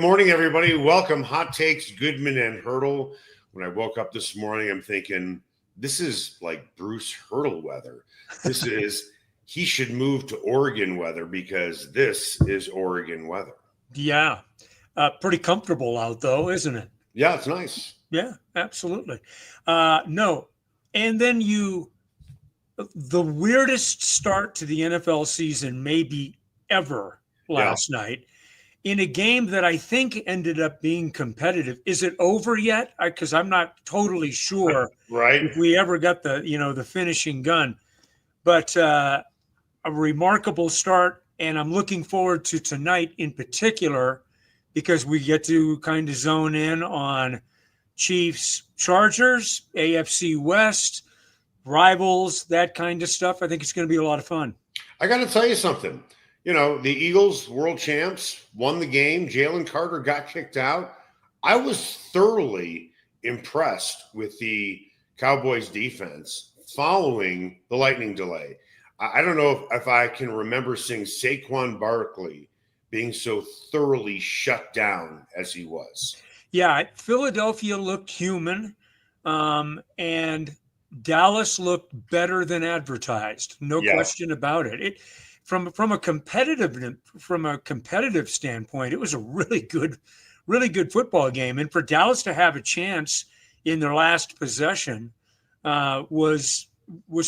morning, everybody. Welcome. Hot Takes, Goodman and Haertl. When I woke up this morning, I'm thinking, this is like Bruce Haertl weather. He should move to Oregon weather because this is Oregon weather. Yeah. Pretty comfortable out, though, isn't it? Yeah, it's nice. Yeah, absolutely. No. And then the weirdest start to the NFL season maybe ever last night in a game that I think ended up being competitive. Is it over yet? Because I'm not totally sure if we ever got the finishing gun. But a remarkable start, and I'm looking forward to tonight in particular because we get to kind of zone in on Chiefs, Chargers, AFC West, rivals, that kind of stuff. I think it's going to be a lot of fun. I got to tell you something. You know, the Eagles, world champs, won the game. Jalen Carter got kicked out. I was thoroughly impressed with the Cowboys defense following the lightning delay. I don't know if I can remember seeing Saquon Barkley being so thoroughly shut down as he was. Yeah, Philadelphia looked human, and Dallas looked better than advertised. No question about it. From a competitive standpoint, it was a really good football game. And for Dallas to have a chance in their last possession was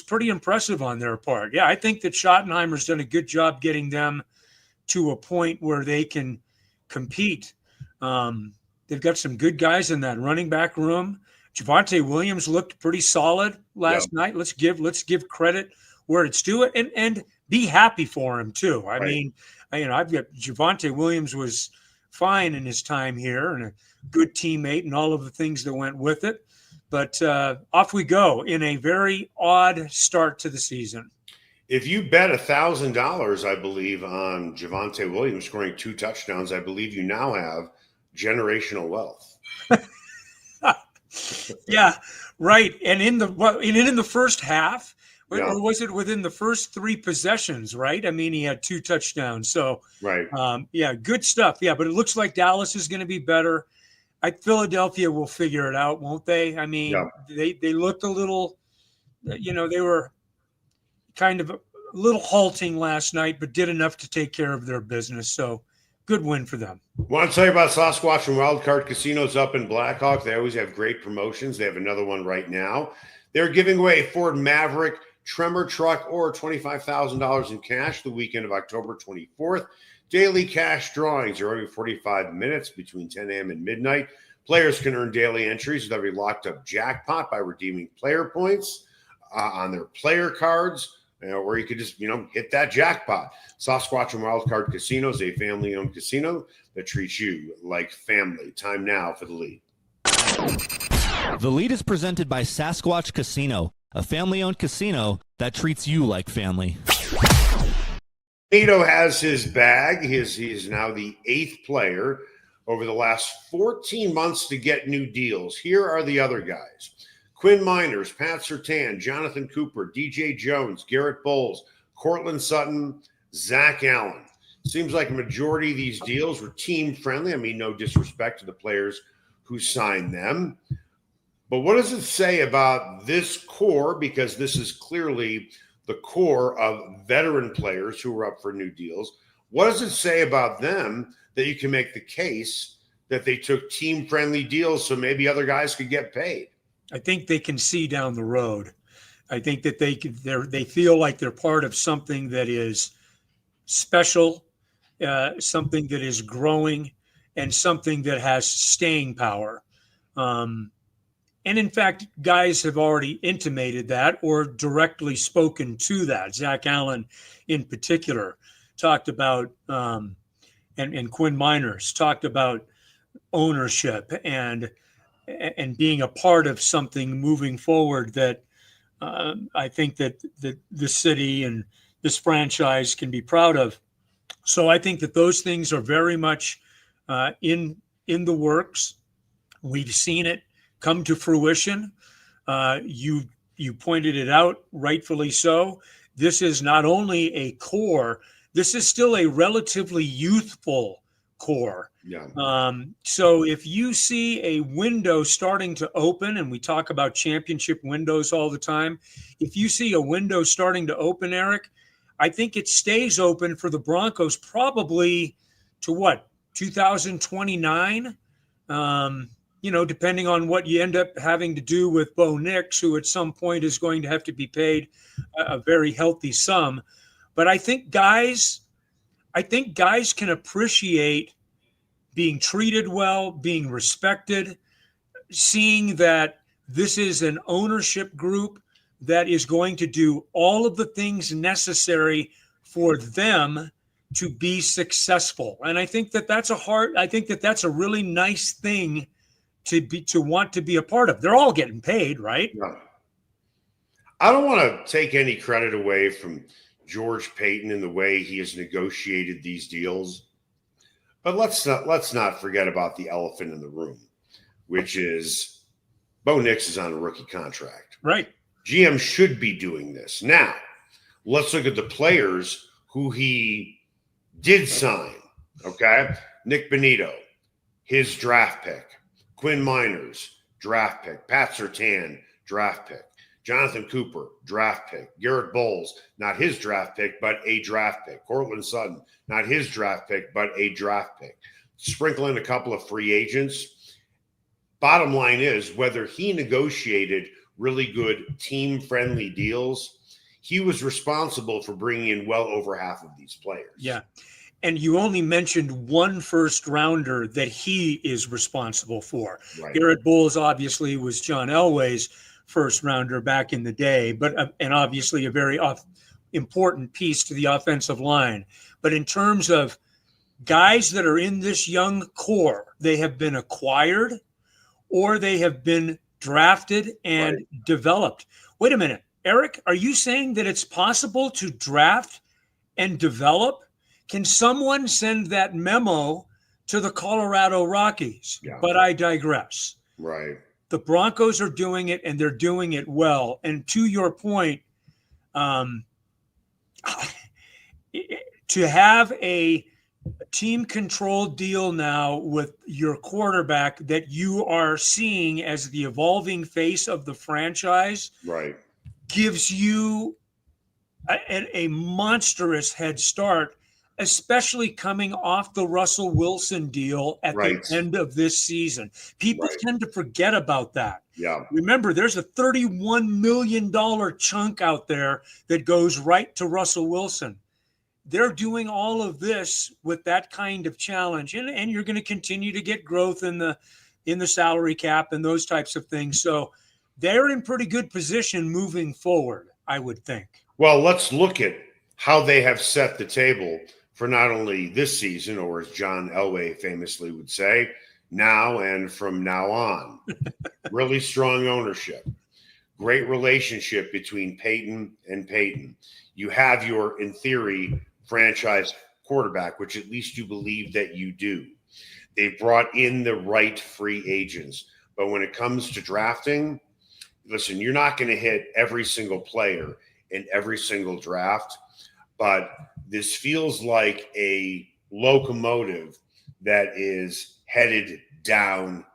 pretty impressive on their part. Yeah, I think that Schottenheimer's done a good job getting them to a point where they can compete. They've got some good guys in that running back room. Javonte Williams looked pretty solid last night. Let's give credit where it's due, and be happy for him too. I mean, I've got Javonte Williams was fine in his time here and a good teammate and all of the things that went with it. But off we go in a very odd start to the season. If you bet $1,000, I believe, on Javonte Williams scoring 2 touchdowns, I believe you now have generational wealth. Yeah, right. And in the first half, or was it within the first 3 possessions? Right. I mean, he had 2 touchdowns. So good stuff. Yeah, but it looks like Dallas is going to be better. Philadelphia will figure it out, won't they? I mean, they looked a little, they were kind of a little halting last night, but did enough to take care of their business. So good win for them. Want to tell you about Sasquatch and Wildcard Casinos up in Blackhawk. They always have great promotions. They have another one right now. They're giving away a Ford Maverick Tremor truck or $25,000 in cash the weekend of October 24th. Daily cash drawings are every 45 minutes between 10 a.m. and midnight. Players can earn daily entries with every locked-up jackpot by redeeming player points on their player cards, or you could just, hit that jackpot. Sasquatch and Wildcard Casino is a family-owned casino that treats you like family. Time now for the lead. The lead is presented by Sasquatch Casino, a family-owned casino that treats you like family. Bonitto has his bag. He's now the 8th player over the last 14 months to get new deals. Here are the other guys. Quinn Miners, Pat Surtain, Jonathan Cooper, DJ Jones, Garrett Bowles, Cortland Sutton, Zach Allen. Seems like a majority of these deals were team-friendly. I mean, no disrespect to the players who signed them. But what does it say about this core? Because this is clearly the core of veteran players who are up for new deals. What does it say about them that you can make the case that they took team-friendly deals so maybe other guys could get paid? I think they can see down the road. I think that they feel like they're part of something that is special, something that is growing, and something that has staying power. And in fact, guys have already intimated that or directly spoken to that. Zach Allen, in particular, talked about, and Quinn Miners talked about ownership and being a part of something moving forward that I think that the city and this franchise can be proud of. So I think that those things are very much in the works. We've seen it come to fruition. You pointed it out, rightfully so. This is not only a core, this is still a relatively youthful core. Yeah. So if you see a window starting to open, and we talk about championship windows all the time, if you see a window starting to open, Eric, I think it stays open for the Broncos probably to what, 2029? Depending on what you end up having to do with Bo Nix, who at some point is going to have to be paid a very healthy sum. But I think guys can appreciate being treated well, being respected, seeing that this is an ownership group that is going to do all of the things necessary for them to be successful. And I think that's a really nice thing to want to be a part of. They're all getting paid, right? Yeah. I don't want to take any credit away from George Paton and the way he has negotiated these deals. But let's not forget about the elephant in the room, which is Bo Nix is on a rookie contract. Right. GM should be doing this. Now, let's look at the players who he did sign. Okay. Nik Bonitto, his draft pick. Quinn Miners, draft pick. Pat Surtain, draft pick. Jonathan Cooper, draft pick. Garrett Bowles, not his draft pick, but a draft pick. Cortland Sutton, not his draft pick, but a draft pick. Sprinkle in a couple of free agents. Bottom line is, whether he negotiated really good team-friendly deals, he was responsible for bringing in well over half of these players. Yeah. And you only mentioned one first rounder that he is responsible for. Right. Garrett Bowles obviously was John Elway's first rounder back in the day, but and obviously a very important piece to the offensive line. But in terms of guys that are in this young core, they have been acquired or they have been drafted and developed. Wait a minute, Eric, are you saying that it's possible to draft and develop? Can someone send that memo to the Colorado Rockies? Yeah. But I digress. Right. The Broncos are doing it, and they're doing it well. And to your point, to have a team-controlled deal now with your quarterback that you are seeing as the evolving face of the franchise, Right, gives you a monstrous head start, especially coming off the Russell Wilson deal at the end of this season. People tend to forget about that. Yeah. Remember, there's a $31 million chunk out there that goes right to Russell Wilson. They're doing all of this with that kind of challenge, and you're going to continue to get growth in the salary cap and those types of things. So they're in pretty good position moving forward, I would think. Well, let's look at how they have set the table for not only this season, or as John Elway famously would say, now and from now on. Really strong ownership. Great relationship between Peyton and Peyton. You have your, in theory, franchise quarterback, which at least you believe that you do. They've brought in the right free agents. But when it comes to drafting, listen, you're not going to hit every single player in every single draft, but this feels like a locomotive that is headed downhill.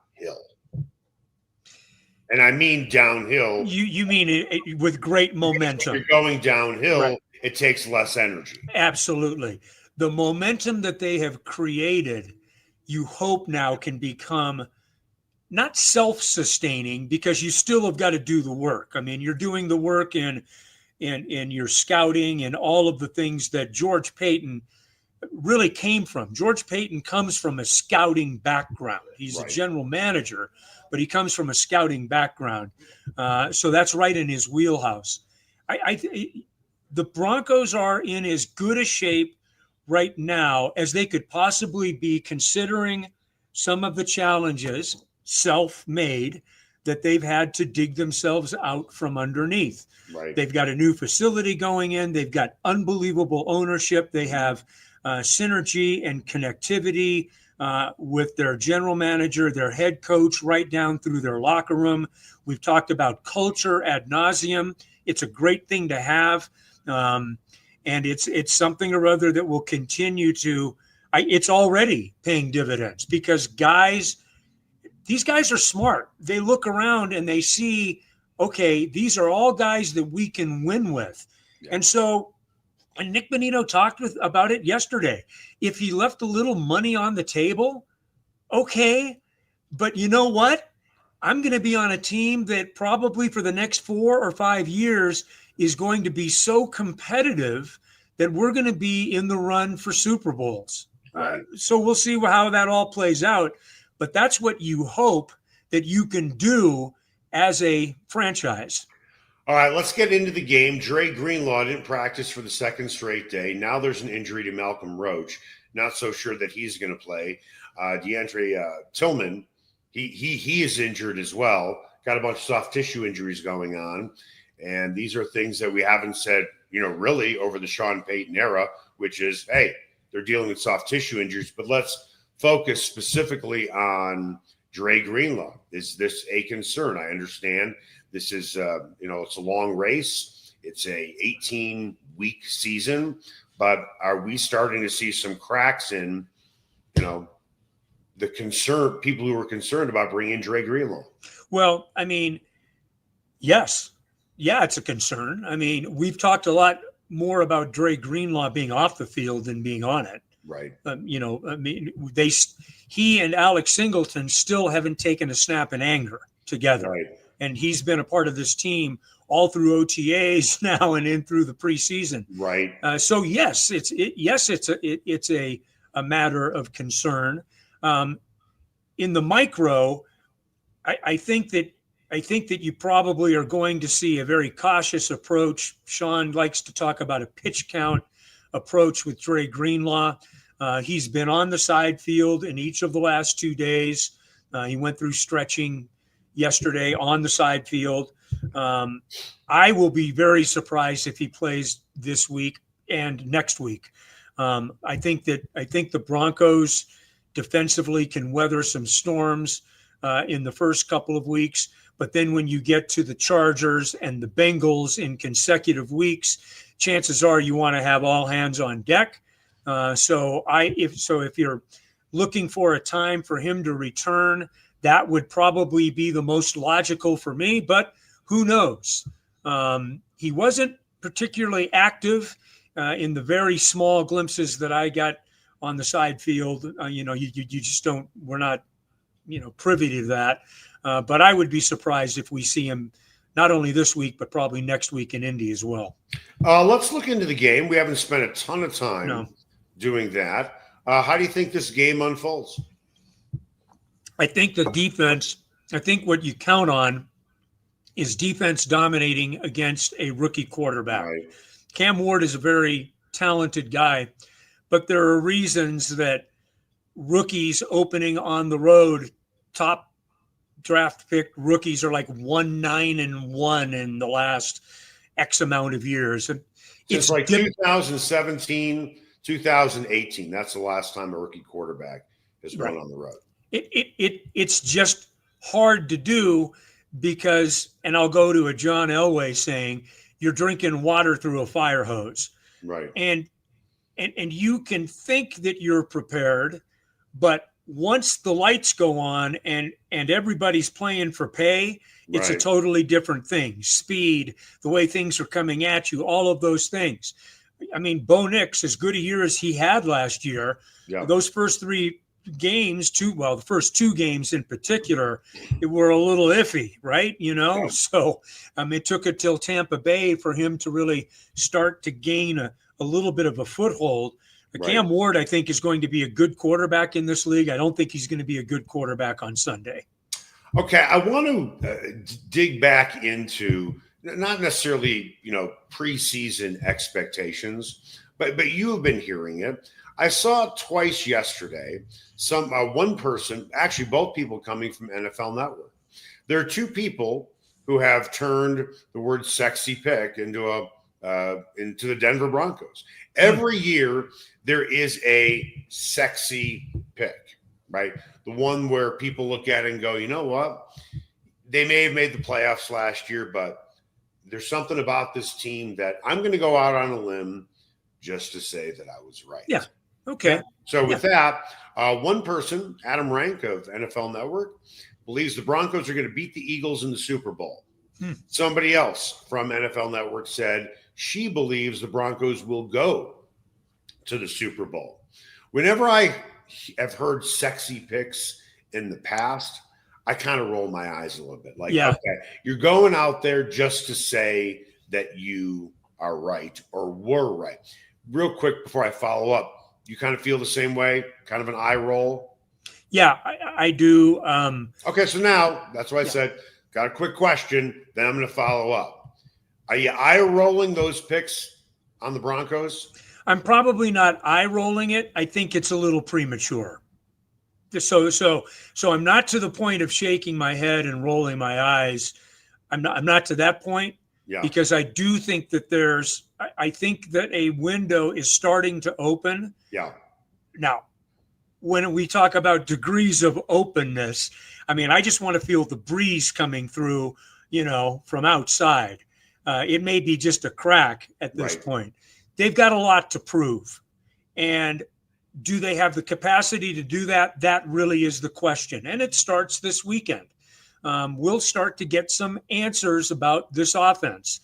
And I mean downhill. You mean it with great momentum. If you're going downhill, it takes less energy. Absolutely. The momentum that they have created, you hope now can become not self-sustaining, because you still have got to do the work. I mean, you're doing the work in your scouting and all of the things that George Paton really came from. George Paton comes from a scouting background. He's a general manager, but he comes from a scouting background. So that's right in his wheelhouse. The Broncos are in as good a shape right now as they could possibly be, considering some of the challenges, self-made, that they've had to dig themselves out from underneath. Right. They've got a new facility going in. They've got unbelievable ownership. They have synergy and connectivity with their general manager, their head coach, right down through their locker room. We've talked about culture ad nauseum. It's a great thing to have. And it's something or other that will continue to it's already paying dividends because these guys are smart. They look around and they see, okay, these are all guys that we can win with. Yeah. And Nik Bonitto talked about it yesterday. If he left a little money on the table, okay, but you know what? I'm going to be on a team that probably for the next 4 or 5 years is going to be so competitive that we're going to be in the run for Super Bowls. Right. So we'll see how that all plays out. But that's what you hope that you can do as a franchise. All right, let's get into the game. Dre Greenlaw didn't practice for the second straight day. Now there's an injury to Malcolm Roach. Not so sure that he's going to play. DeAndre Tillman, he is injured as well. Got a bunch of soft tissue injuries going on. And these are things that we haven't said, really over the Sean Payton era, which is, hey, they're dealing with soft tissue injuries. But let's focus specifically on Dre Greenlaw. Is this a concern? I understand this is, it's a long race. It's a 18-week season. But are we starting to see some cracks in, the concern, people who are concerned about bringing in Dre Greenlaw? Well, I mean, yes. Yeah, it's a concern. I mean, we've talked a lot more about Dre Greenlaw being off the field than being on it. Right. He and Alex Singleton still haven't taken a snap in anger together. Right. And he's been a part of this team all through OTAs now and in through the preseason. Right. So yes, it's a matter of concern. In the micro, I think that you probably are going to see a very cautious approach. Sean likes to talk about a pitch count approach with Dre Greenlaw. He's been on the side field in each of the last 2 days. He went through stretching yesterday on the side field. I will be very surprised if he plays this week and next week. I think the Broncos defensively can weather some storms in the first couple of weeks. But then when you get to the Chargers and the Bengals in consecutive weeks, chances are you want to have all hands on deck. If you're looking for a time for him to return, that would probably be the most logical for me, but who knows? He wasn't particularly active in the very small glimpses that I got on the side field. You just don't, we're not, privy to that. But I would be surprised if we see him not only this week, but probably next week in Indy as well. Let's look into the game. We haven't spent a ton of time doing that. How do you think this game unfolds? I think what you count on is defense dominating against a rookie quarterback. Right. Cam Ward is a very talented guy, but there are reasons that rookies opening on the road, top draft pick rookies are like 1-9-1 in the last X amount of years. And it's like 2017, 2018. That's the last time a rookie quarterback has run on the road. It's just hard to do because, and I'll go to a John Elway saying, you're drinking water through a fire hose. Right. And you can think that you're prepared, but once the lights go on and everybody's playing for pay, it's a totally different thing. Speed, the way things are coming at you, all of those things. I mean, Bo Nix, as good a year as he had last year, those first 3 games, the first 2 games in particular, it were a little iffy, right? So it took it till Tampa Bay for him to really start to gain a little bit of a foothold. Cam Ward, I think, is going to be a good quarterback in this league. I don't think he's going to be a good quarterback on Sunday. Okay, I want to dig back into not necessarily, preseason expectations, but you have been hearing it. I saw it twice yesterday. One person, actually both people coming from NFL Network. There are 2 people who have turned the word "sexy pick" into the Denver Broncos. Every year there is a sexy pick, right? The one where people look at it and go, you know what? They may have made the playoffs last year, but there's something about this team that I'm going to go out on a limb just to say that I was right. Yeah. Okay. So with that, one person, Adam Rank of NFL Network, believes the Broncos are going to beat the Eagles in the Super Bowl. Somebody else from NFL Network said she believes the Broncos will go to the Super Bowl. Whenever I have heard sexy picks in the past, I kind of roll my eyes a little bit. Like, okay, you're going out there just to say that you are right or were right. Real quick before I follow up, you kind of feel the same way, kind of an eye roll? Yeah, I do. Okay, so now that's why I said, got a quick question, then I'm going to follow up. Are you eye rolling those picks on the Broncos? I'm probably not eye rolling it. I think it's a little premature. So I'm not to the point of shaking my head and rolling my eyes. I'm not to that point, because I do think that I think that a window is starting to open. Yeah. Now, when we talk about degrees of openness, I mean, I just want to feel the breeze coming through, from outside. It may be just a crack at this point. They've got a lot to prove. And do they have the capacity to do that? That really is the question. And it starts this weekend. We'll start to get some answers about this offense.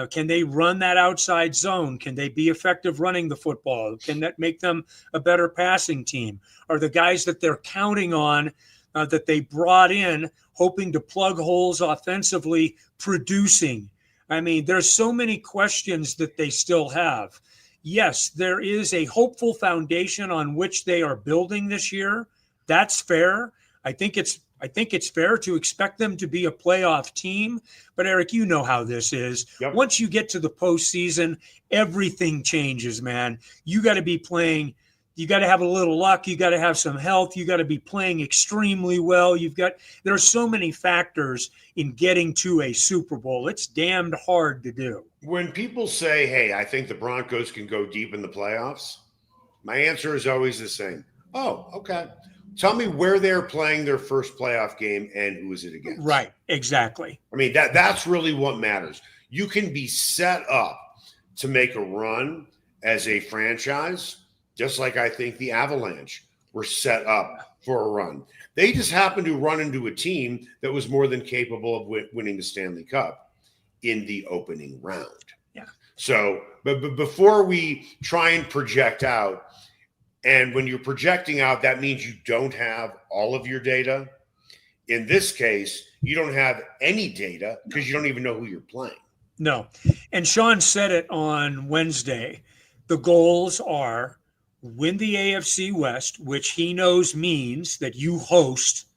Can they run that outside zone? Can they be effective running the football? Can that make them a better passing team? Are the guys that they're counting on, that they brought in, hoping to plug holes offensively, producing? I mean, there's so many questions that they still have. Yes, there is a hopeful foundation on which they are building this year. That's fair. I think it's fair to expect them to be a playoff team. But Eric, you know how this is. Once you get to the postseason, everything changes, man. You got to be playing. You got to have a little luck. You got to have some health. You got to be playing extremely well. There are so many factors in getting to a Super Bowl. It's damned hard to do. When people say, hey, I think the Broncos can go deep in the playoffs, my answer is always the same. Oh, okay. Tell me where they're playing their first playoff game and who is it against. Right, exactly. I mean, that's really what matters. You can be set up to make a run as a franchise, just like I think the Avalanche were set up for a run. They just happened to run into a team that was more than capable of winning the Stanley Cup in the opening round. Yeah. So, but before we try and project out, and when you're projecting out, that means you don't have all of your data. In this case, you don't have any data because you don't even know who you're playing. No. And Sean said it on Wednesday. The goals are win the AFC West, which he knows means that you host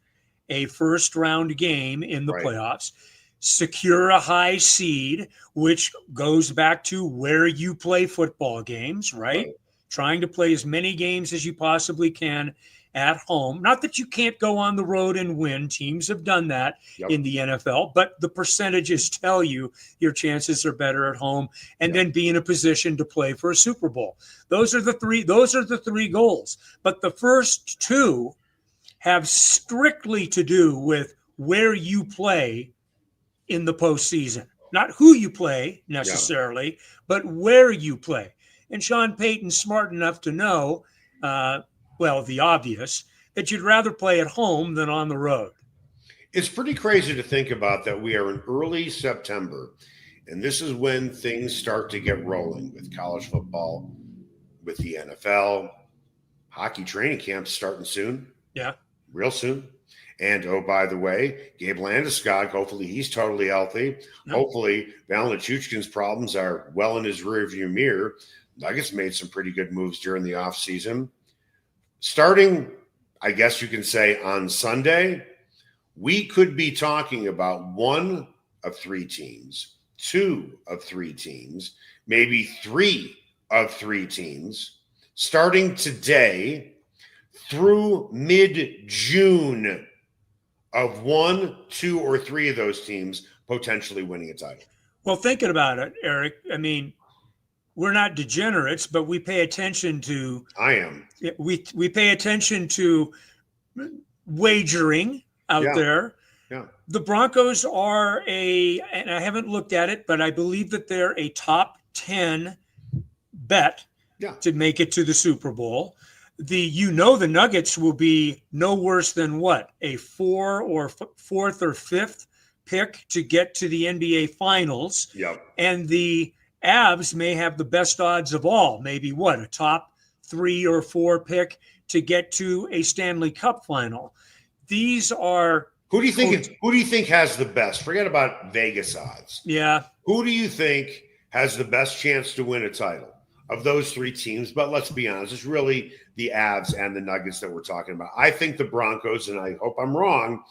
a first round game in the playoffs, secure a high seed, which goes back to where you play football games, right? Trying to play as many games as you possibly can at home. Not that you can't go on the road and win. Teams have done that in the NFL, but the percentages tell you your chances are better at home, and then be in a position to play for a Super Bowl. Those are the three goals. But the first two have strictly to do with where you play in the postseason. Not who you play necessarily, but where you play. And Sean Payton's smart enough to know, the obvious, that you'd rather play at home than on the road. It's pretty crazy to think about that we are in early September, and this is when things start to get rolling with college football, with the NFL, hockey training camps starting soon. Yeah. Real soon. And, oh, by the way, Gabe Landeskog, hopefully he's totally healthy. Hopefully Valentin Chuchkin's problems are well in his rearview mirror. Nuggets made some pretty good moves during the offseason. Starting, I guess you can say, on Sunday, we could be talking about one of three teams, two of three teams, maybe three of three teams, starting today through mid-June, of one, two, or three of those teams potentially winning a title. Well, thinking about it, Eric, I mean, we're not degenerates, but we pay attention to. I am. We pay attention to wagering out there. Yeah. The Broncos are and I haven't looked at it, but I believe that they're a top 10 bet to make it to the Super Bowl. The Nuggets will be no worse than what, a fourth or fifth pick to get to the NBA Finals. Yep. And the Avs may have the best odds of all, maybe what, a top 3 or 4 pick to get to a Stanley Cup final. These are Who do you think has the best? Forget about Vegas odds. Yeah. Who do you think has the best chance to win a title of those 3 teams? But let's be honest, it's really the Avs and the Nuggets that we're talking about. I think the Broncos, and I hope I'm wrong,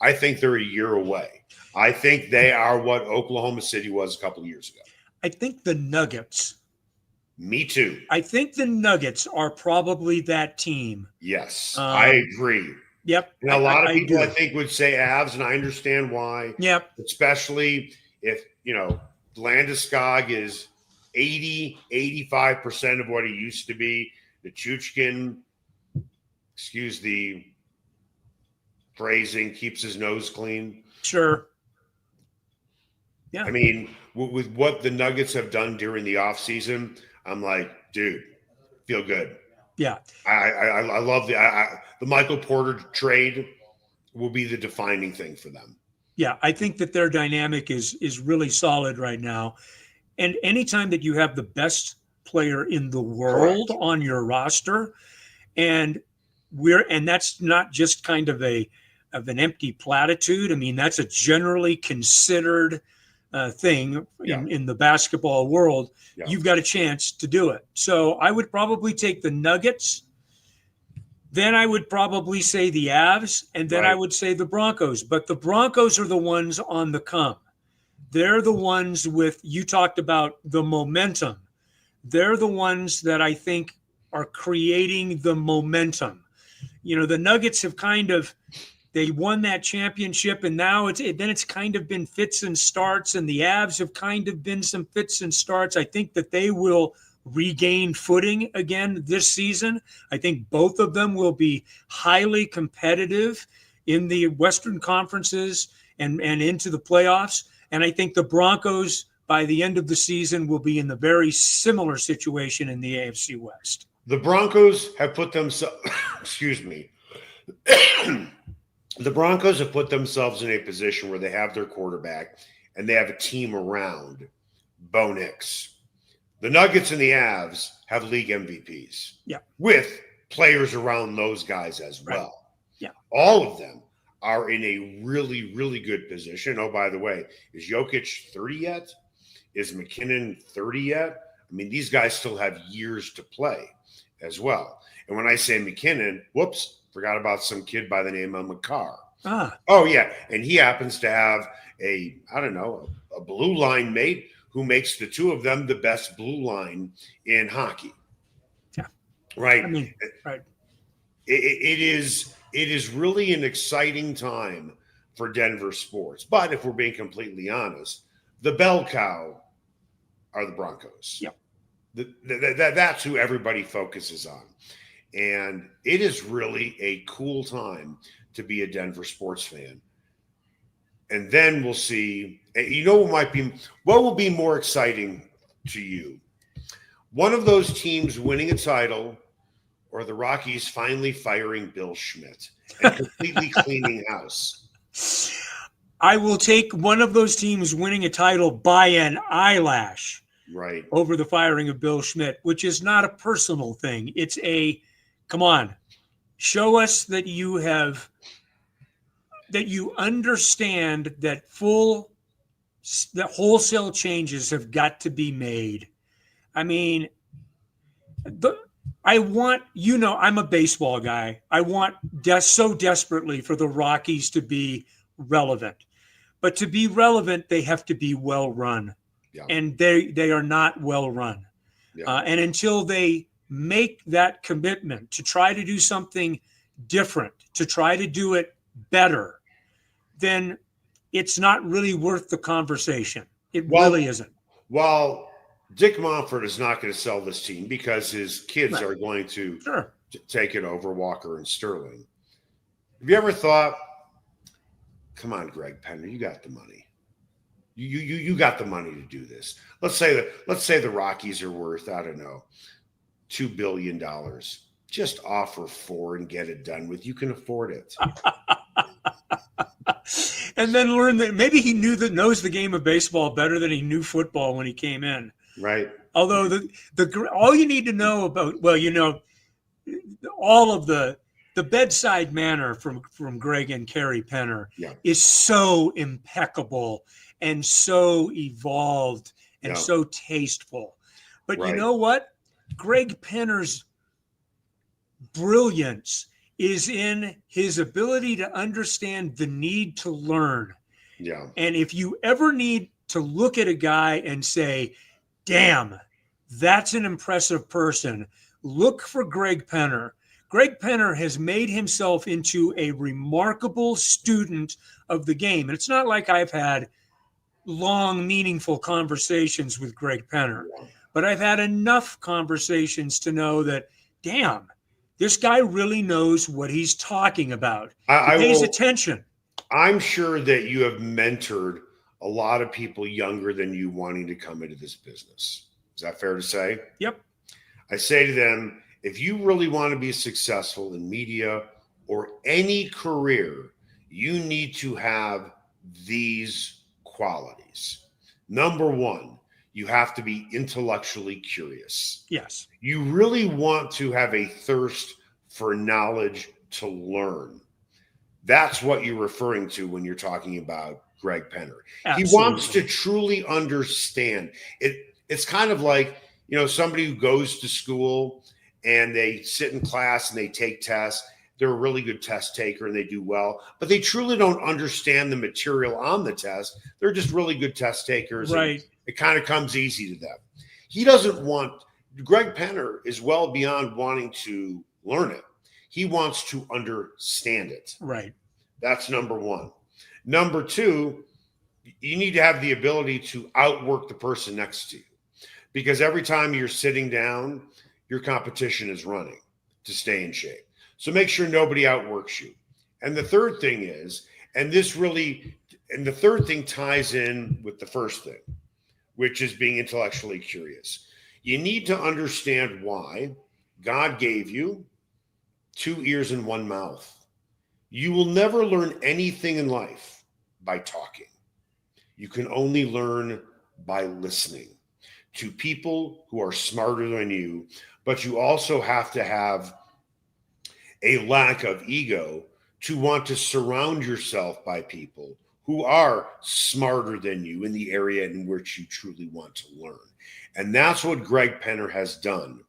I think they're a year away. I think they are what Oklahoma City was a couple of years ago. I think the Nuggets. Me too. I think the Nuggets are probably that team. Yes, I agree. Yep. And a lot of people, I think, would say Avs, and I understand why. Yep. Especially if, Landeskog is 85% of what he used to be. The Chuchkin, excuse the phrasing, keeps his nose clean. Sure. Yeah. I mean, with what the Nuggets have done during the offseason, I'm like, dude, feel good. Yeah. I love the Michael Porter trade will be the defining thing for them. Yeah, I think that their dynamic is really solid right now. And anytime that you have the best player in the world on your roster, and that's not just kind of an empty platitude. I mean, that's a generally considered thing in the basketball world. Yeah. You've got a chance to do it. So I would probably take the Nuggets. Then I would probably say the Avs, and then I would say the Broncos. But the Broncos are the ones on the come. They're the ones you talked about the momentum. They're the ones that I think are creating the momentum. The Nuggets have they won that championship, and now it's kind of been fits and starts, and the Avs have kind of been some fits and starts. I think that they will regain footing again this season. I think both of them will be highly competitive in the Western conferences and into the playoffs. And I think the Broncos, by the end of the season, will be in the very similar situation in the AFC West. The Broncos have put themselves, excuse me, the Broncos have put themselves in a position where they have their quarterback and they have a team around Bo Nix. The Nuggets and the Avs have league MVPs with players around those guys as well. Right. Yeah. All of them are in a really, really good position. Oh, by the way, is Jokic 30 yet? Is McKinnon 30 yet? I mean, these guys still have years to play as well. And when I say McKinnon, forgot about some kid by the name of McCarr. Oh, yeah. And he happens to have a blue line mate who makes the two of them the best blue line in hockey. Yeah. Right. I mean, right. It is really an exciting time for Denver sports. But if we're being completely honest, the bell cow are the Broncos. Yeah. That's who everybody focuses on. And it is really a cool time to be a Denver sports fan. And then we'll see, what will be more exciting to you? One of those teams winning a title or the Rockies finally firing Bill Schmidt and completely cleaning house? I will take one of those teams winning a title by an eyelash over the firing of Bill Schmidt, which is not a personal thing. It's come on, show us that you understand that wholesale changes have got to be made. I mean, I'm a baseball guy. I want so desperately for the Rockies to be relevant. But to be relevant, they have to be well run. Yeah. And they are not well run. Yeah. And until they make that commitment to try to do something different, to try to do it better, then it's not really worth the conversation. It really isn't. Well, Dick Monfort is not going to sell this team because his kids are going to take it over, Walker and Sterling. Have you ever thought, come on, Greg Penner, you got the money. You got the money to do this. Let's say the Rockies are worth, I don't know, $2 billion. Just offer 4 and get it done with. You can afford it. And then learn that maybe he knows the game of baseball better than he knew football when he came in. Right. Although all you need to know about, all of the bedside manner from Greg and Carrie Penner is so impeccable and so evolved and so tasteful. But you know what? Greg Penner's brilliance is in his ability to understand the need to learn. Yeah. And if you ever need to look at a guy and say, damn, that's an impressive person, look for Greg Penner. Greg Penner has made himself into a remarkable student of the game. And it's not like I've had long, meaningful conversations with Greg Penner, but I've had enough conversations to know that, damn, this guy really knows what he's talking about. He pays attention. I'm sure that you have mentored a lot of people younger than you wanting to come into this business. Is that fair to say? Yep. I say to them, if you really want to be successful in media or any career, you need to have these qualities. Number one, you have to be intellectually curious. Yes. You really want to have a thirst for knowledge to learn. That's what you're referring to when you're talking about Greg Penner. Absolutely. He wants to truly understand. It's kind of like, somebody who goes to school and they sit in class and they take tests. They're a really good test taker and they do well, but they truly don't understand the material on the test. They're just really good test takers. Right. It kind of comes easy to them. Greg Penner is well beyond wanting to learn it. He wants to understand it. Right. That's number one. Number two, you need to have the ability to outwork the person next to you, because every time you're sitting down, your competition is running to stay in shape. So make sure nobody outworks you. And the third thing is, the third thing ties in with the first thing, which is being intellectually curious. You need to understand why God gave you 2 ears and 1 mouth. You will never learn anything in life by talking. You can only learn by listening to people who are smarter than you, but you also have to have a lack of ego to want to surround yourself by people who are smarter than you in the area in which you truly want to learn. And that's what Greg Penner has done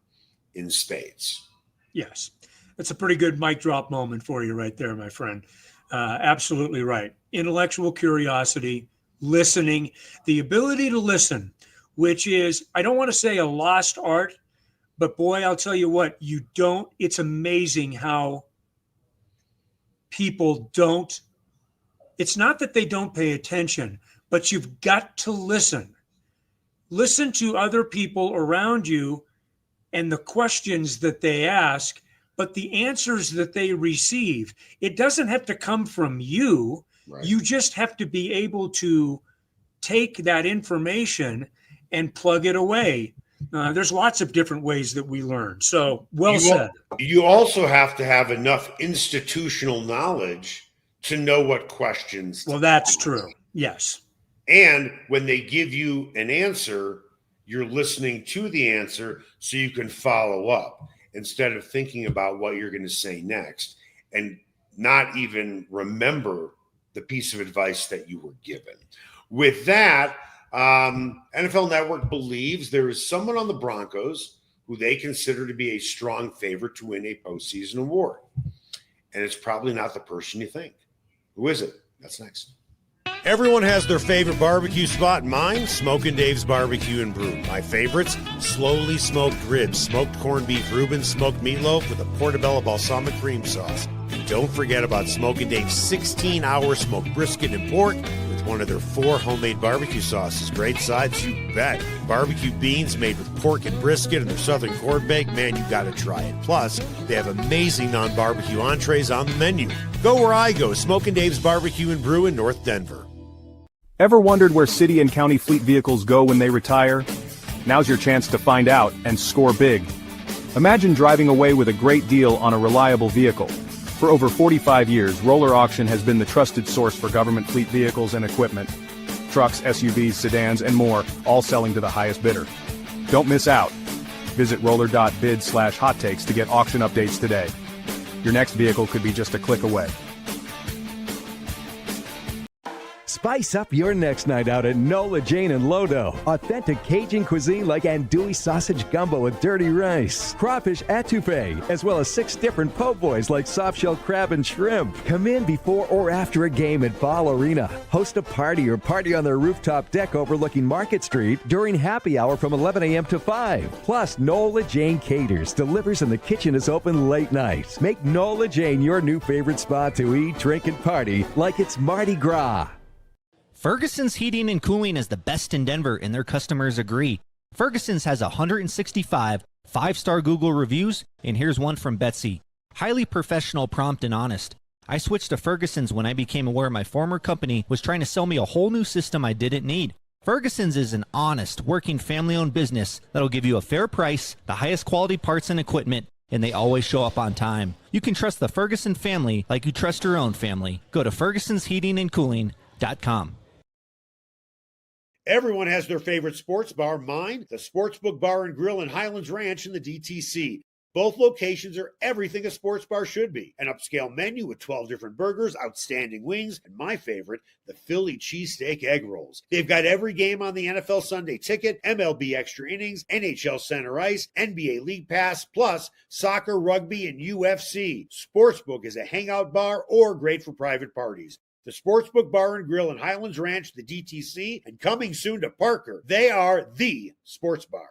in spades. Yes. That's a pretty good mic drop moment for you right there, my friend. Absolutely right. Intellectual curiosity, listening, the ability to listen, which is, I don't want to say a lost art, but boy, I'll tell you what, it's amazing how people don't, it's not that they don't pay attention, but you've got to listen. Listen to other people around you and the questions that they ask, but the answers that they receive. It doesn't have to come from you. Right. You just have to be able to take that information and plug it away. There's lots of different ways that we learn. So well said. You also have to have enough institutional knowledge to know what questions. Well, that's true. Yes. And when they give you an answer, you're listening to the answer so you can follow up instead of thinking about what you're going to say next and not even remember the piece of advice that you were given. With that, NFL Network believes there is someone on the Broncos who they consider to be a strong favorite to win a postseason award. And it's probably not the person you think. Who is it? That's next. Everyone has their favorite barbecue spot. Mine, Smokin' Dave's Barbecue and Brew. My favorites, slowly smoked ribs, smoked corned beef Reuben, smoked meatloaf with a portobello balsamic cream sauce. And don't forget about Smokin' Dave's 16-hour smoked brisket and pork with one of their 4 homemade barbecue sauces. Great sides, you bet. Barbecue beans made with pork and brisket and their southern corned bake. Man, you gotta try it. Plus, they have amazing non-barbecue entrees on the menu. Go where I go, Smokin' Dave's Barbecue and Brew in North Denver. Ever wondered where city and county fleet vehicles go when they retire? Now's your chance to find out and score big. Imagine driving away with a great deal on a reliable vehicle. For over 45 years, Roller Auction has been the trusted source for government fleet vehicles and equipment. Trucks, SUVs, sedans, and more, all selling to the highest bidder. Don't miss out. Visit roller.bid/hot takes to get auction updates today. Your next vehicle could be just a click away. Spice up your next night out at Nola Jane and Lodo. Authentic Cajun cuisine like andouille sausage gumbo with dirty rice, crawfish etouffee, as well as 6 different po' boys like soft-shell crab and shrimp. Come in before or after a game at Ball Arena. Host a party or party on their rooftop deck overlooking Market Street during happy hour from 11 a.m. to 5. Plus, Nola Jane caters, delivers, and the kitchen is open late night. Make Nola Jane your new favorite spot to eat, drink, and party like it's Mardi Gras. Ferguson's Heating and Cooling is the best in Denver, and their customers agree. Ferguson's has 165 5-star Google reviews, and here's one from Betsy. Highly professional, prompt, and honest. I switched to Ferguson's when I became aware my former company was trying to sell me a whole new system I didn't need. Ferguson's is an honest, working, family-owned business that'll give you a fair price, the highest quality parts and equipment, and they always show up on time. You can trust the Ferguson family like you trust your own family. Go to fergusonsheatingandcooling.com. Everyone has their favorite sports bar. Mine, the Sportsbook Bar and Grill in Highlands Ranch in the DTC. Both locations are everything a sports bar should be. An upscale menu with 12 different burgers, outstanding wings, and my favorite, the Philly cheesesteak egg rolls. They've got every game on the NFL Sunday Ticket, MLB Extra Innings, NHL Center Ice, NBA League Pass, plus soccer, rugby, and UFC. Sportsbook is a hangout bar or great for private parties. The Sportsbook Bar and Grill in Highlands Ranch, the DTC, and coming soon to Parker. They are the sports bar.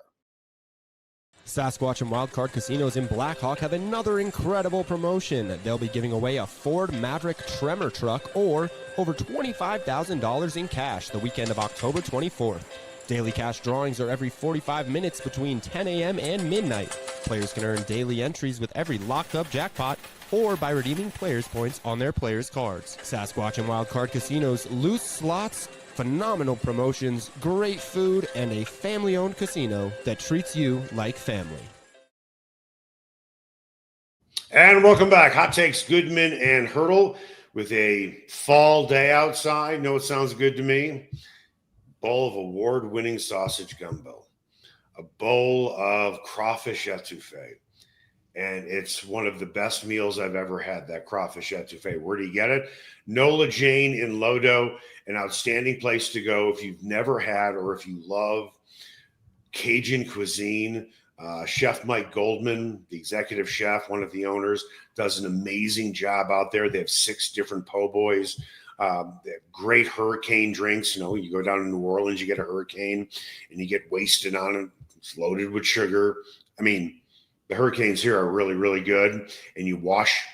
Sasquatch and Wildcard Casinos in Blackhawk have another incredible promotion. They'll be giving away a Ford Maverick Tremor truck or over $25,000 in cash the weekend of October 24th. Daily cash drawings are every 45 minutes between 10 a.m. and midnight. Players can earn daily entries with every locked-up jackpot or by redeeming players' points on their players' cards. Sasquatch and Wildcard Casinos, loose slots, phenomenal promotions, great food, and a family-owned casino that treats you like family. And welcome back. Hot Takes Goodman and Haertl with a fall day outside. No, it sounds good to me. Bowl of award-winning sausage gumbo, a bowl of crawfish etouffee, and it's one of the best meals I've ever had, that crawfish etouffee. Where do you get it? Nola Jane in Lodo, an outstanding place to go if you've never had or if you love Cajun cuisine. Chef Mike Goldman, the executive chef, one of the owners, does an amazing job out there. They have 6 different po' boys. They have great hurricane drinks. You know, you go down to New Orleans, you get a hurricane, and you get wasted on it. It's loaded with sugar. I mean, the hurricanes here are really, really good. And you wash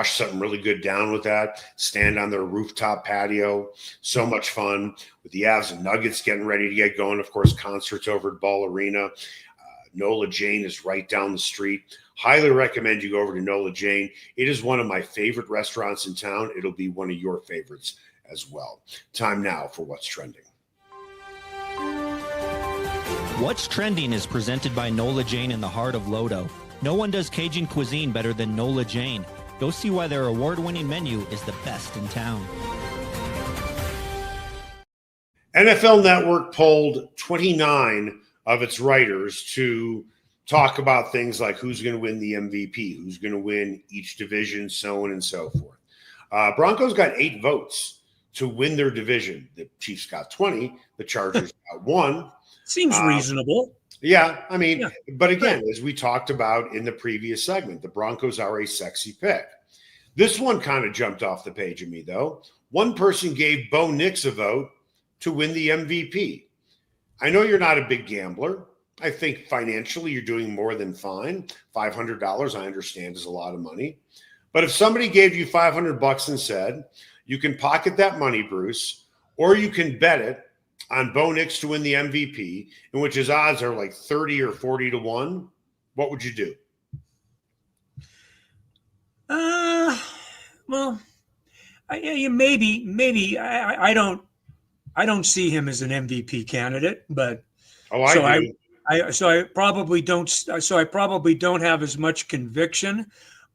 something really good down with that. Stand on their rooftop patio. So much fun with the Avs and Nuggets getting ready to get going. Of course, concerts over at Ball Arena. Nola Jane is right down the street. Highly recommend you go over to Nola Jane. It is one of my favorite restaurants in town. It'll be one of your favorites as well. Time now for What's Trending. What's Trending is presented by Nola Jane in the heart of Lodo. No one does Cajun cuisine better than Nola Jane. Go see why their award-winning menu is the best in town. NFL Network polled 29 of its writers to talk about things like who's going to win the MVP, who's going to win each division, so on and so forth. Broncos got 8 votes to win their division. The Chiefs got 20. The Chargers got 1. Seems reasonable. Yeah, I mean, but again, as we talked about in the previous segment, the Broncos are a sexy pick. This one kind of jumped off the page of me, though. One person gave Bo Nix a vote to win the MVP. I know you're not a big gambler. I think financially you're doing more than fine. $500, I understand, is a lot of money. But if somebody gave you $500 and said, you can pocket that money, Bruce, or you can bet it on Bo Nix to win the MVP, in which his odds are like 30 or 40 to 1, what would you do? Well, maybe. I don't see him as an MVP candidate, but I I probably don't. So I probably don't have as much conviction.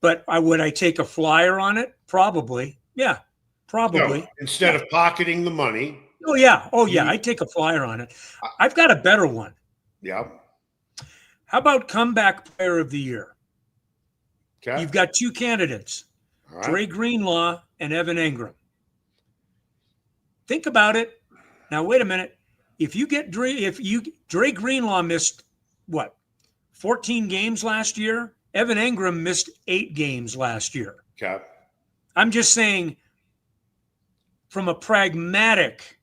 But would I take a flyer on it? Probably. Yeah, probably. So instead of pocketing the money. Oh yeah. I'd take a flyer on it. I've got a better one. Yeah. How about comeback player of the year? Okay. You've got two candidates, All right. Dre Greenlaw and Evan Engram. Think about it. Now, wait a minute. If Dre Greenlaw missed what, 14 games last year? Evan Engram missed 8 games last year. Okay. I'm just saying, from a pragmatic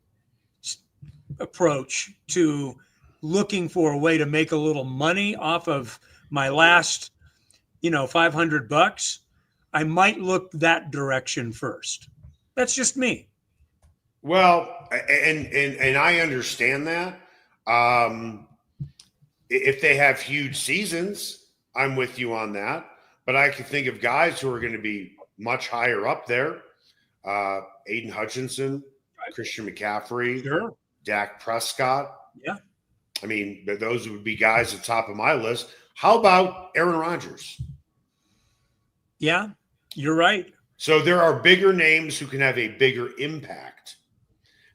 approach to looking for a way to make a little money off of my last, $500, I might look that direction first. That's just me. Well, and I understand that. If they have huge seasons, I'm with you on that. But I can think of guys who are going to be much higher up there. Aiden Hutchinson, Christian McCaffrey, Sure. Dak Prescott. Yeah. I mean, those would be guys at the top of my list. How about Aaron Rodgers? Yeah, you're right. So there are bigger names who can have a bigger impact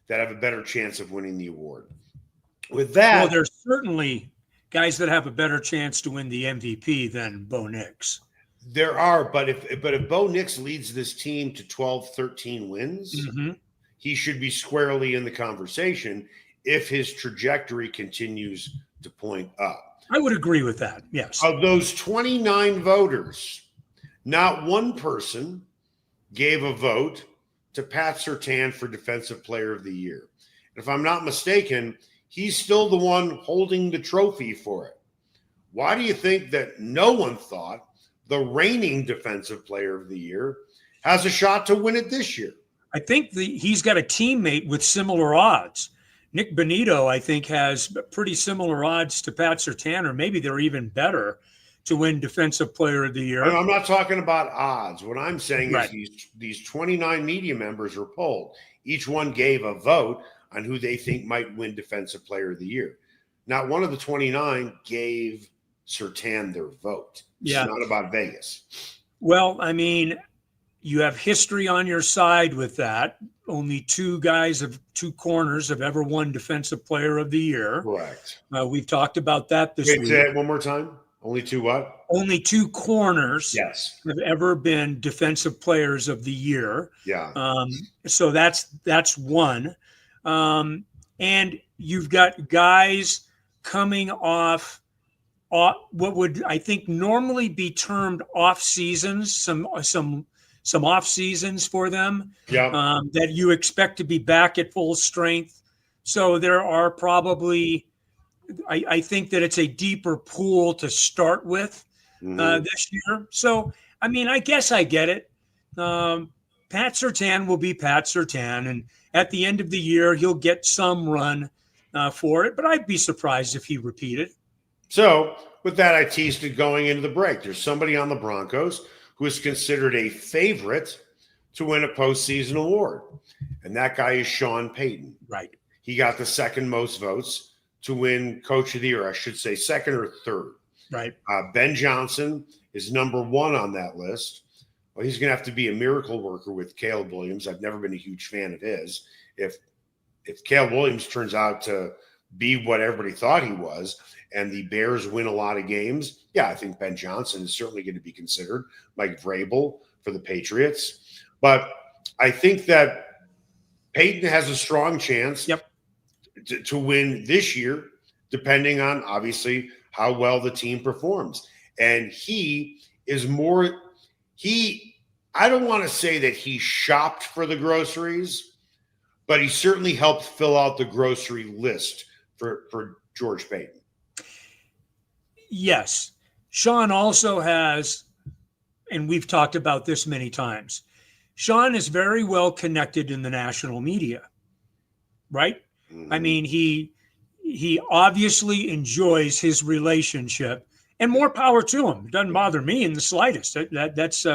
that have a better chance of winning the award. With that, Well, there's certainly guys that have a better chance to win the MVP than Bo Nix. there are, but if Bo Nix leads this team to 12, 13 wins, Mm-hmm. he should be squarely in the conversation if his trajectory continues to point up. I would agree with that. Yes. Of those 29 voters, not one person gave a vote to Pat Surtain for Defensive Player of the Year. And if I'm not mistaken, he's still the one holding the trophy for it. Why do you think that no one thought the reigning Defensive Player of the Year has a shot to win it this year? I think he's got a teammate with similar odds. Nik Bonitto, I think, has pretty similar odds to Pat Surtain, or maybe they're even better to win Defensive Player of the Year. I'm not talking about odds. What I'm saying Right. is these 29 media members were polled. Each one gave a vote on who they think might win Defensive Player of the Year. Not one of the 29 gave Surtain their vote. Yeah. It's not about Vegas. Well, I mean, you have history on your side with that. Only two corners have ever won Defensive Player of the Year. Correct. We've talked about that this Wait, week. say it one more time. Only two what? Only two corners Yes. have ever been Defensive Players of the Year. Yeah. So that's one. And you've got guys coming off what would, I think, normally be termed off seasons, some off seasons for them, Yeah. that you expect to be back at full strength. So there are probably, I think that it's a deeper pool to start with this year. So, I mean, I guess I get it. Pat Surtain will be Pat Surtain, and at the end of the year, he'll get some run for it, but I'd be surprised if he repeated. So with that, I teased it going into the break. There's somebody on the Broncos who is considered a favorite to win a postseason award, and that guy is Sean Payton. Right. He got the second most votes to win Coach of the Year. I should say second or third. Right. Ben Johnson is number one on that list. Well, he's going to have to be a miracle worker with Caleb Williams. I've never been a huge fan of his. If Caleb Williams turns out to be what everybody thought he was, and the Bears win a lot of games, yeah, I think Ben Johnson is certainly going to be considered. Mike Vrabel for the Patriots. But I think that Peyton has a strong chance to win this year, depending on, obviously, how well the team performs. And he is more – I don't want to say that he shopped for the groceries, but he certainly helped fill out the grocery list for George Payton. Yes. Sean also has, and we've talked about this many times, Sean is very well connected in the national media, right? Mm-hmm. I mean, he obviously enjoys his relationship, and more power to him. It doesn't bother me in the slightest. That's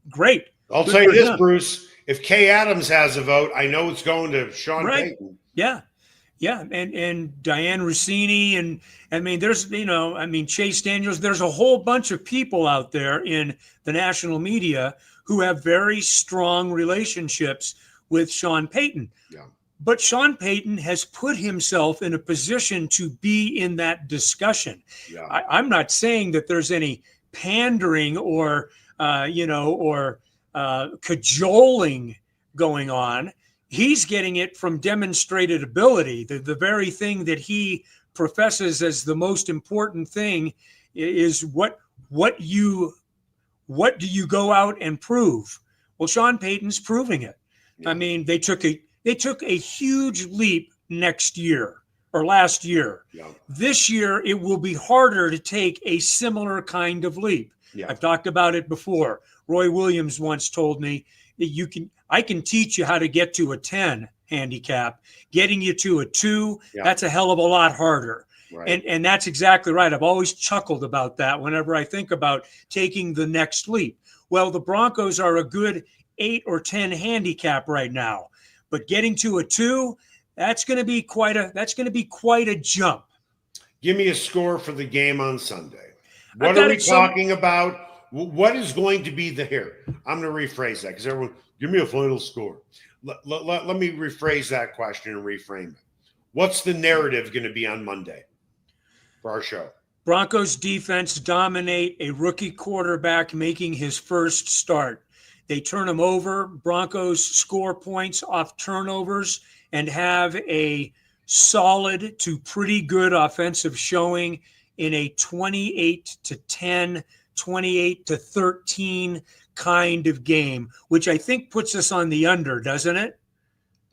great. I'll Good tell you for this, him. Bruce. If Kay Adams has a vote, I know it's going to Sean Right. Payton. Yeah. Yeah, and Diane Rossini, and I mean, there's Chase Daniels. There's a whole bunch of people out there in the national media who have very strong relationships with Sean Payton. Yeah. But Sean Payton has put himself in a position to be in that discussion. Yeah. I'm not saying that there's any pandering or cajoling going on. He's getting it from demonstrated ability. The very thing that he professes as the most important thing is what do you go out and prove? Well, Sean Payton's proving it. Yeah. I mean, they took a huge leap last year. Yeah. This year, it will be harder to take a similar kind of leap. Yeah. I've talked about it before. Roy Williams once told me that I can teach you how to get to a 10 handicap. Getting you to a 2, that's a hell of a lot harder. Right. And that's exactly right. I've always chuckled about that whenever I think about taking the next leap. Well, the Broncos are a good 8 or 10 handicap right now, but getting to a 2, that's going to be quite a jump. Give me a score for the game on Sunday. What are we talking about? What is going to be I'm going to rephrase that because everyone, give me a final score. Let me rephrase that question and reframe it. What's the narrative going to be on Monday for our show? Broncos defense dominate a rookie quarterback making his first start. They turn him over. Broncos score points off turnovers and have a solid to pretty good offensive showing in a 28-10, 28-13 kind of game, which I think puts us on the under, doesn't it?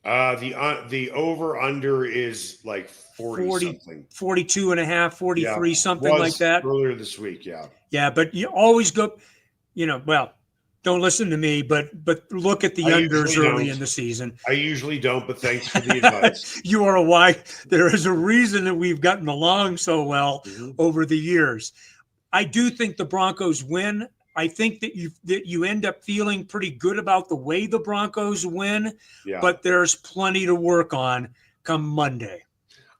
The over-under is like 40 something. 42 and a half, 43, something like that. Earlier this week, yeah. Yeah, but you always go, don't listen to me, but look at the unders early in the season. I usually don't, but thanks for the advice. You are there is a reason that we've gotten along so well over the years. I do think the Broncos win. I think that you end up feeling pretty good about the way the Broncos win, but there's plenty to work on come Monday.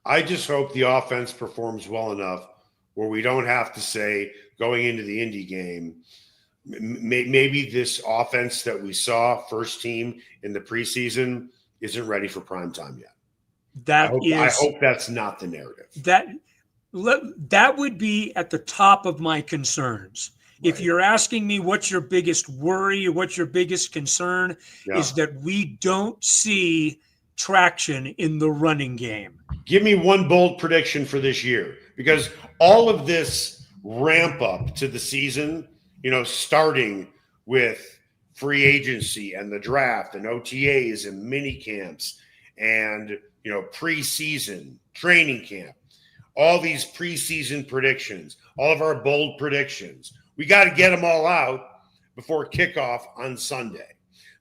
I just hope the offense performs well enough where we don't have to say going into the Indy game, maybe this offense that we saw first team in the preseason isn't ready for prime time yet. I hope that's not the narrative. That would be at the top of my concerns. Right. If you're asking me what's your biggest worry or what's your biggest concern is that we don't see traction in the running game. Give me one bold prediction for this year, because all of this ramp up to the season, starting with free agency and the draft and OTAs and mini camps and, preseason training camp, all these preseason predictions, all of our bold predictions, we got to get them all out before kickoff on Sunday.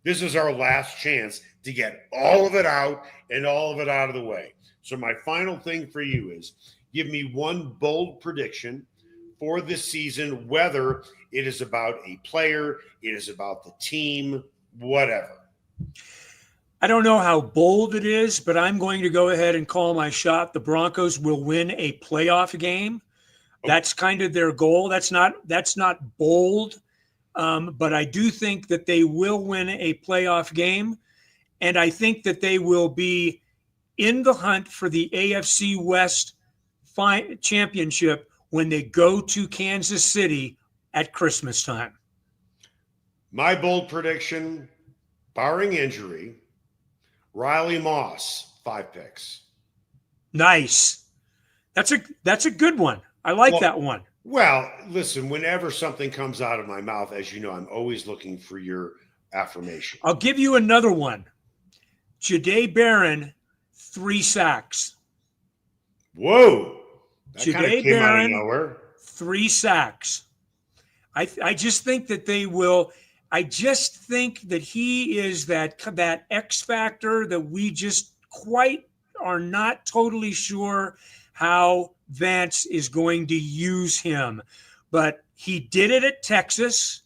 This is our last chance to get all of it out and all of it out of the way. So my final thing for you is give me one bold prediction for this season, whether it is about a player, it is about the team, whatever. I don't know how bold it is, but I'm going to go ahead and call my shot. The Broncos will win a playoff game. That's kind of their goal. That's not bold, but I do think that they will win a playoff game, and I think that they will be in the hunt for the AFC West championship when they go to Kansas City at Christmas time. My bold prediction, barring injury, Riley Moss, 5 picks. Nice. That's a good one. I like that one. Well, listen, whenever something comes out of my mouth, as you know, I'm always looking for your affirmation. I'll give you another one. Jahdae Barron, 3 sacks. Whoa. That kind of Jahdae came Barron, out of nowhere. 3 sacks. I just think that they will. I just think that he is that X factor that we just quite are not totally sure how Vance is going to use him. But he did it at Texas.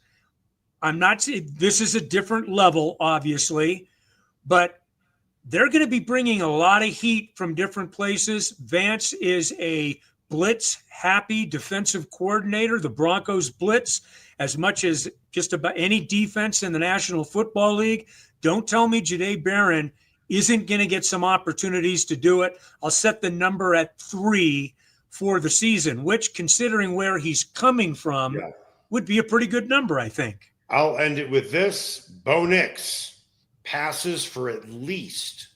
I'm not saying this is a different level, obviously, but they're going to be bringing a lot of heat from different places. Vance is a blitz-happy defensive coordinator. The Broncos blitz as much as just about any defense in the National Football League. Don't tell me Jahdae Barron isn't going to get some opportunities to do it. I'll set the number at 3 for the season, which, considering where he's coming from, would be a pretty good number, I think. I'll end it with this. Bo Nix passes for at least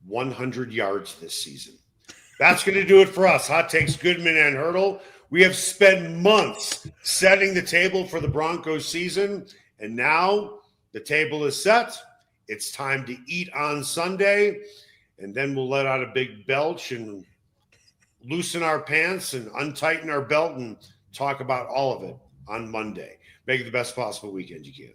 100 yards this season. That's going to do it for us. Hot Takes Goodman and Haertl. We have spent months setting the table for the Broncos season, and now the table is set. It's time to eat on Sunday, and then we'll let out a big belch and loosen our pants and untighten our belt and talk about all of it on Monday. Make it the best possible weekend you can.